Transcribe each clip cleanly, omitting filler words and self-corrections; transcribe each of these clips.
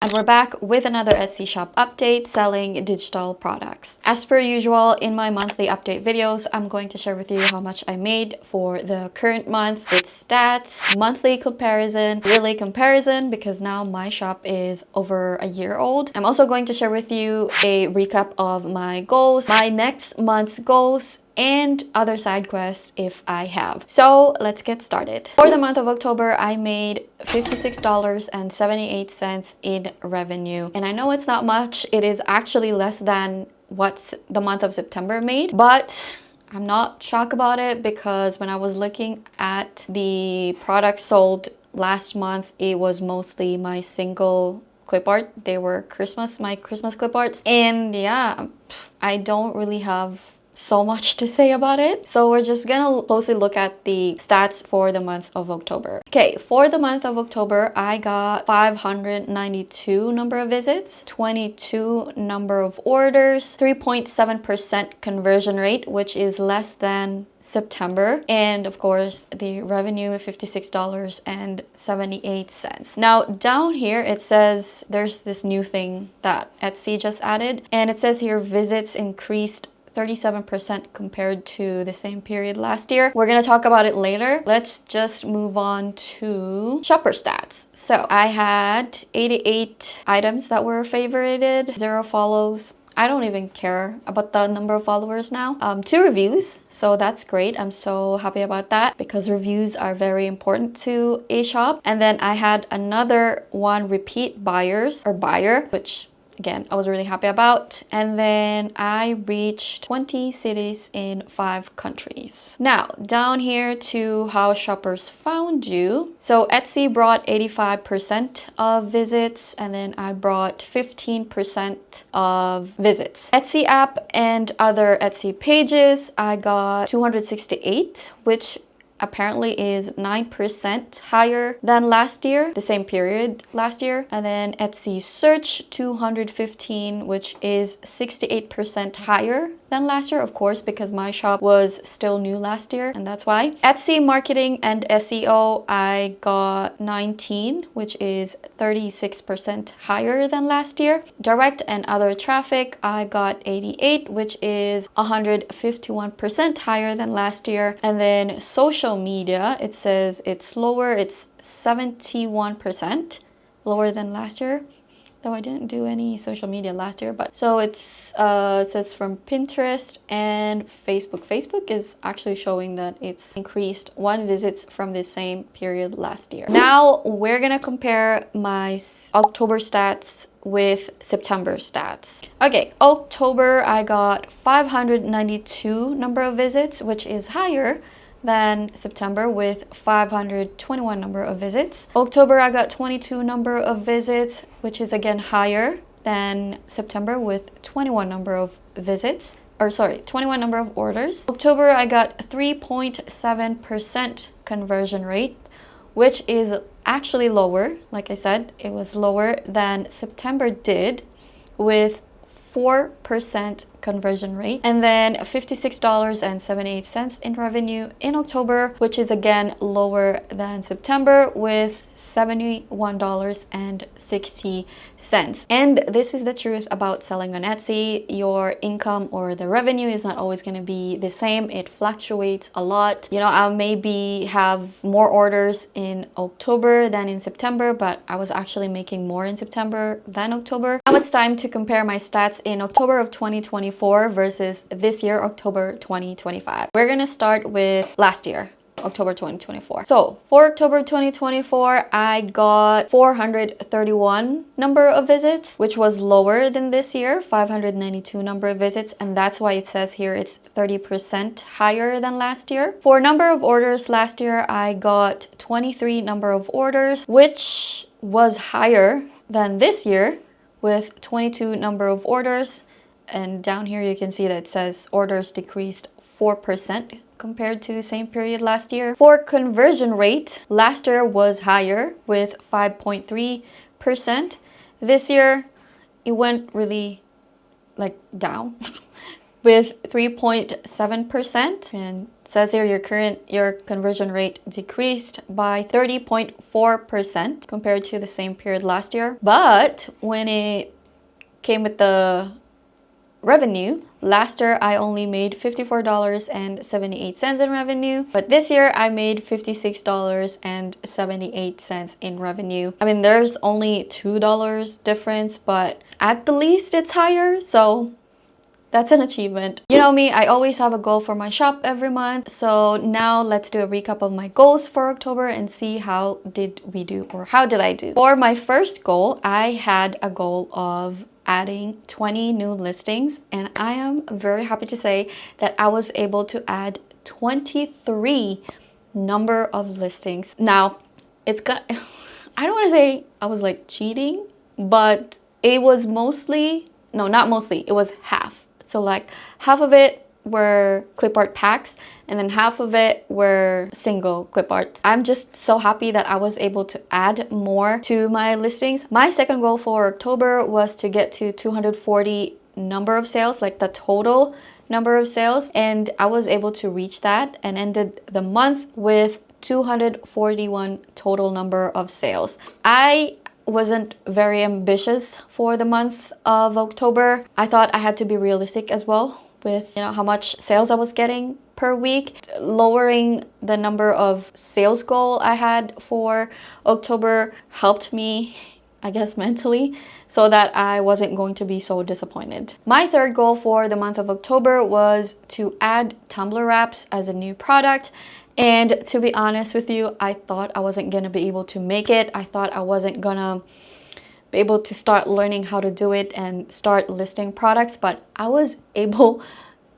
And we're back with another Etsy shop update selling digital products. As per usual, in my monthly update videos, I'm going to share with you how much I made for the current month with stats, monthly comparison, yearly comparison, because now my shop is over a year old. I'm also going to share with you a recap of my goals, my next month's goals, and other side quests if I have. So let's get started. For the month of October, I made $56.78 in revenue. And I know it's not much. It is actually less than what the month of September made, but I'm not shocked about it because when I was looking at the products sold last month, it was mostly my single clip art. They were my Christmas clip arts. And yeah, I don't really have so much to say about it. So we're just gonna closely look at the stats for the month of October. Okay, for the month of October, I got 592 number of visits, 22 number of orders, 3.7% conversion rate, which is less than September, and of course the revenue of $56.78. Now down here it says there's this new thing that Etsy just added, and it says here visits increased 37% compared to the same period last year. We're gonna talk about it later. Let's just move on to shopper stats. So I had 88 items that were favorited, 0 follows. I don't even care about the number of followers now. 2 reviews, so that's great. I'm so happy about that because reviews are very important to a shop. And then I had another 1 repeat buyer, which again, I was really happy about. And then I reached 20 cities in 5 countries. Now, down here to how shoppers found you. So Etsy brought 85% of visits, and then I brought 15% of visits. Etsy app and other Etsy pages, I got 268, which apparently is 9% higher than last year, the same period last year. And then Etsy search 215, which is 68% higher than last year, of course, because my shop was still new last year, and that's why. Etsy marketing and SEO, I got 19, which is 36% higher than last year. Direct and other traffic, I got 88, which is 151% higher than last year. And then social media, it says it's lower, it's 71% lower than last year, though I didn't do any social media last year. But so it says from Pinterest and Facebook. Facebook is actually showing that it's increased 1 visits from the same period last year. Now we're gonna compare my October stats with September stats. Okay, October I got 592 number of visits, which is higher than September with 521 number of visits. October I got 22 number of visits, which is again higher than September with 21 number of visits. 21 number of orders. October I got 3.7% conversion rate, which is actually lower. Like I said, it was lower than September did with 4% conversion rate. And then $56.78 in revenue in October, which is again lower than September with $71.60. And this is the truth about selling on Etsy. Your income or the revenue is not always going to be the same. It fluctuates a lot. You know, I'll maybe have more orders in October than in September, but I was actually making more in September than October. Now it's time to compare my stats in October of 2024 versus this year, October 2025. We're gonna start with last year, October 2024. So for October 2024, I got 431 number of visits, which was lower than this year, 592 number of visits, and that's why it says here it's 30% higher than last year. For number of orders last year, I got 23 number of orders, which was higher than this year with 22 number of orders. And down here you can see that it says orders decreased 4% compared to same period last year. For conversion rate, last year was higher with 5.3%. This year it went really down with 3.7%, and It says here your conversion rate decreased by 30.4% compared to the same period last year. But when it came with the revenue, last year I only made $54.78 in revenue, but this year I made $56.78 in revenue. I mean, there's only $2 difference, but at the least it's higher, so that's an achievement. You know me, I always have a goal for my shop every month. So now let's do a recap of my goals for October and see how did we do, or how did I do. For my first goal, I had a goal of adding 20 new listings, and I am very happy to say that I was able to add 23 number of listings. Now, it's got I don't want to say I was like cheating, but it was mostly, no, not mostly, it was half. So like half of it were clip art packs and then half of it were single clip arts. I'm just so happy that I was able to add more to my listings. My second goal for October was to get to 240 number of sales, like the total number of sales, and I was able to reach that and ended the month with 241 total number of sales. I wasn't very ambitious for the month of October. I thought I had to be realistic as well with, you know, how much sales I was getting per week. Lowering the number of sales goal I had for October helped me, I guess, mentally, so that I wasn't going to be so disappointed. My third goal for the month of October was to add tumbler wraps as a new product. And to be honest with you, I thought I wasn't gonna be able to make it. I thought I wasn't gonna be able to start learning how to do it and start listing products, but I was able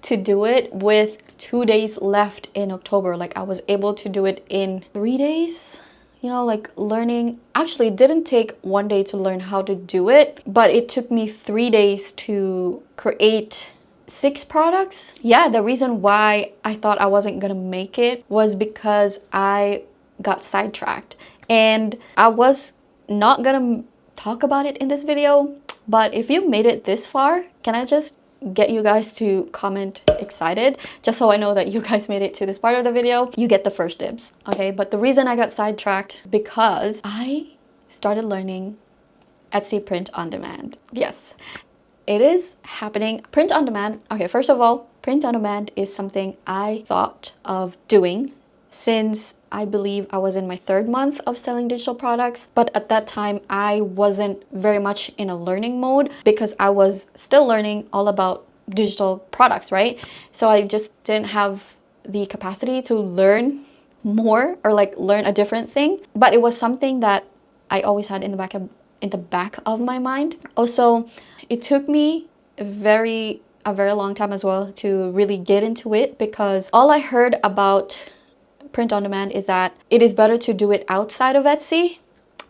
to do it with 2 days left in October. Like I was able to do it in 3 days. You know, like learning, actually it didn't take 1 day to learn how to do it, but it took me 3 days to create 6 products. Yeah, the reason why I thought I wasn't gonna make it was because I got sidetracked, and I was not gonna talk about it in this video, but if you made it this far, can I just get you guys to comment excited, just so I know that you guys made it to this part of the video? You get the first dibs, okay? But the reason I got sidetracked because I started learning Etsy print on demand. Yes, it is happening. Print on demand. Okay, first of all, print on demand is something I thought of doing since I believe I was in my 3rd month of selling digital products. But at that time, I wasn't very much in a learning mode because I was still learning all about digital products, right? So I just didn't have the capacity to learn more or like learn a different thing. But it was something that I always had in the back of my mind. Also, it took me a very long time as well to really get into it, because all I heard about print on demand is that it is better to do it outside of Etsy.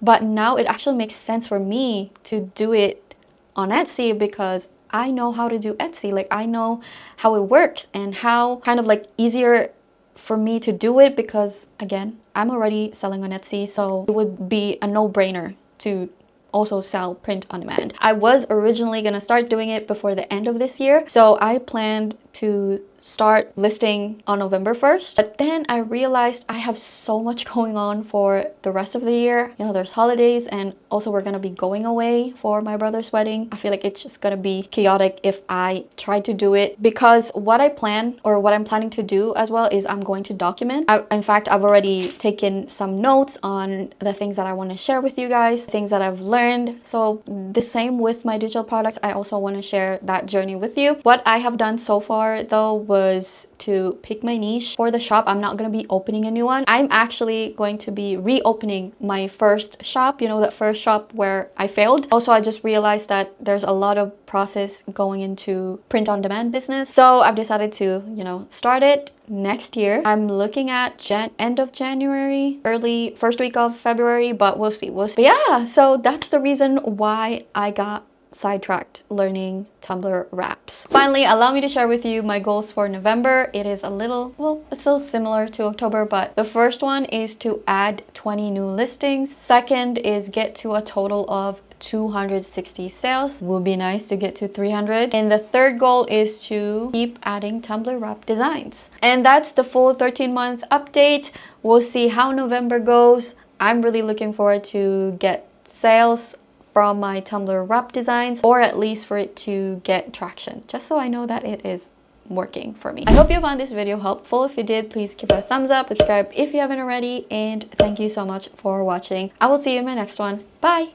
But now it actually makes sense for me to do it on Etsy because I know how to do Etsy. Like I know how it works and how kind of like easier for me to do it, because again, I'm already selling on Etsy, so it would be a no-brainer to also sell print on demand. I was originally gonna start doing it before the end of this year, so I planned to start listing on November 1st. But then I realized I have so much going on for the rest of the year. You know, there's holidays, and also we're gonna be going away for my brother's wedding. I feel like it's just gonna be chaotic if I try to do it, because what I plan, or what I'm planning to do as well, is I'm going to document. In fact, I've already taken some notes on the things that I want to share with you guys, things that I've learned. So the same with my digital products, I also want to share that journey with you. What I have done so far though was to pick my niche for the shop. I'm not going to be opening a new one. I'm actually going to be reopening my first shop, you know, that first shop where I failed. Also, I just realized that there's a lot of process going into print on demand business. So I've decided to, you know, start it next year. I'm looking at end of January, early first week of February, but we'll see. But yeah, so that's the reason why I got sidetracked learning tumbler wraps. Finally, allow me to share with you my goals for November. It is a little, well, it's still similar to October, but the first one is to add 20 new listings. Second is get to a total of 260 sales. Would be nice to get to 300. And the third goal is to keep adding Tumblr wrap designs. And that's the full 13-month update. We'll see how November goes. I'm really looking forward to get sales from my Tumblr wrap designs, or at least for it to get traction, just so I know that it is working for me. I hope you found this video helpful. If you did, please give it a thumbs up, subscribe if you haven't already, and thank you so much for watching. I will see you in my next one. Bye!